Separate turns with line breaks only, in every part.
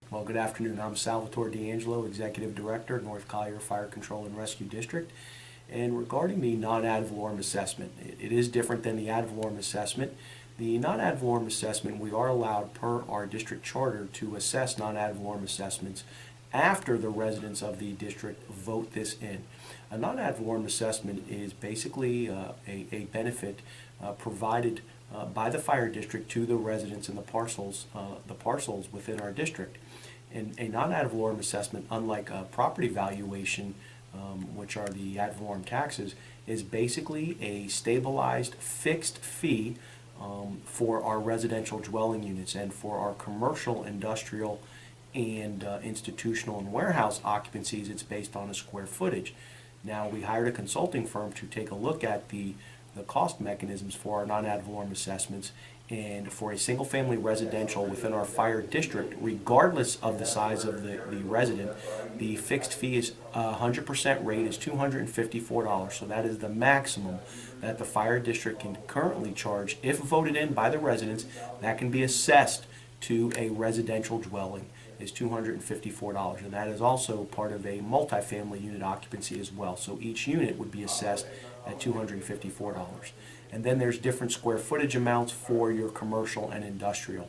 Well, good afternoon. I'm Sal D'Angelo, Executive Director, North Collier Fire Control and Rescue District. And regarding the non-ad valorem assessment, it is different than the ad valorem assessment. The non-ad valorem assessment, we are allowed per our district charter to assess non-ad valorem assessments after the residents of the district vote this in. A non-ad valorem assessment is basically a benefit provided by the fire district to the residents in the parcels within our district. And a non-ad valorem assessment, unlike a property valuation, which are the ad valorem taxes, is basically a stabilized fixed fee for our residential dwelling units, and for our commercial, industrial, and institutional and warehouse occupancies, it's based on a square footage. Now, we hired a consulting firm to take a look at the cost mechanisms for our non-ad valorem assessments, and for a single-family residential within our fire district, regardless of the size of the resident, the fixed fee is 100% rate is $254. So that is the maximum that the fire district can currently charge if voted in by the residents. That can be assessed to a residential dwelling is $254, and that is also part of a multifamily unit occupancy as well. So each unit would be assessed at $254. And then there's different square footage amounts for your commercial and industrial.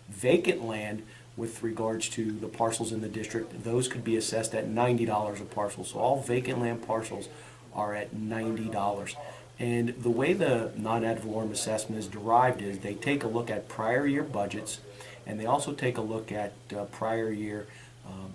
Vacant land, with regards to the parcels in the district, those could be assessed at $90 a parcel. So all vacant land parcels are at $90. And the way the non-ad valorem assessment is derived is they take a look at prior year budgets, and they also take a look at prior year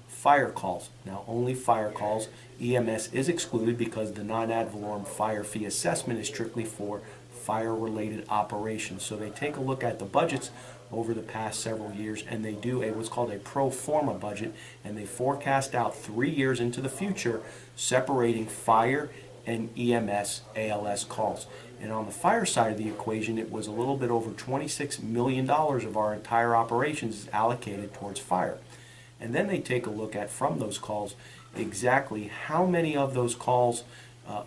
fire calls. Now, only fire calls. EMS is excluded because the non-ad valorem fire fee assessment is strictly for fire-related operations. So they take a look at the budgets over the past several years, and they do what's called a pro forma budget, and they forecast out 3 years into the future, separating fire and EMS ALS calls. And on the fire side of the equation, it was a little bit over $26 million of our entire operations is allocated towards fire. And then they take a look at, from those calls, exactly how many of those calls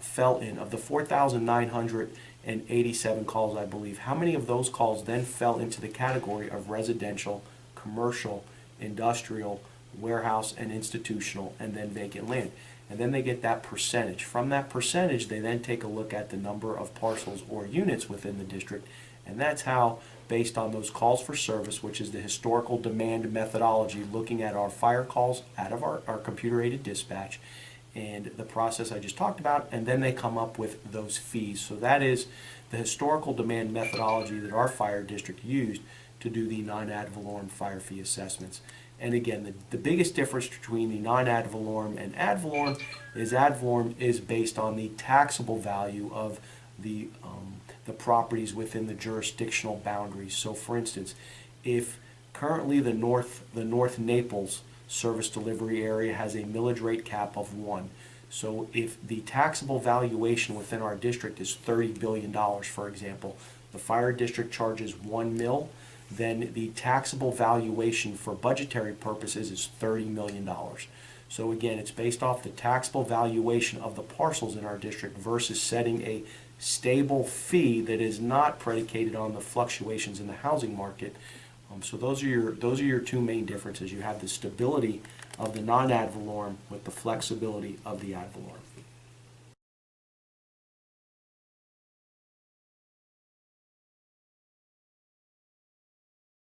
fell in. Of the 4,987 calls, I believe, how many of those calls then fell into the category of residential, commercial, industrial, warehouse, and institutional, and then vacant land. And then they get that percentage. From that percentage, they then take a look at the number of parcels or units within the district, and that's how, based on those calls for service, which is the historical demand methodology, looking at our fire calls out of our computer-aided dispatch, and the process I just talked about, and then they come up with those fees. So that is the historical demand methodology that our fire district used to do the non-ad valorem fire fee assessments. And again, the biggest difference between the non-ad valorem and ad valorem is based on the taxable value of the properties within the jurisdictional boundaries. So, for instance, if currently the North Naples service delivery area has a millage rate cap of 1. So if the taxable valuation within our district is $30 billion, for example, the fire district charges 1 mil, then the taxable valuation for budgetary purposes is $30 million. So again, it's based off the taxable valuation of the parcels in our district versus setting a stable fee that is not predicated on the fluctuations in the housing market. So those are your two main differences. You have the stability of the non-ad valorem with the flexibility of the ad valorem.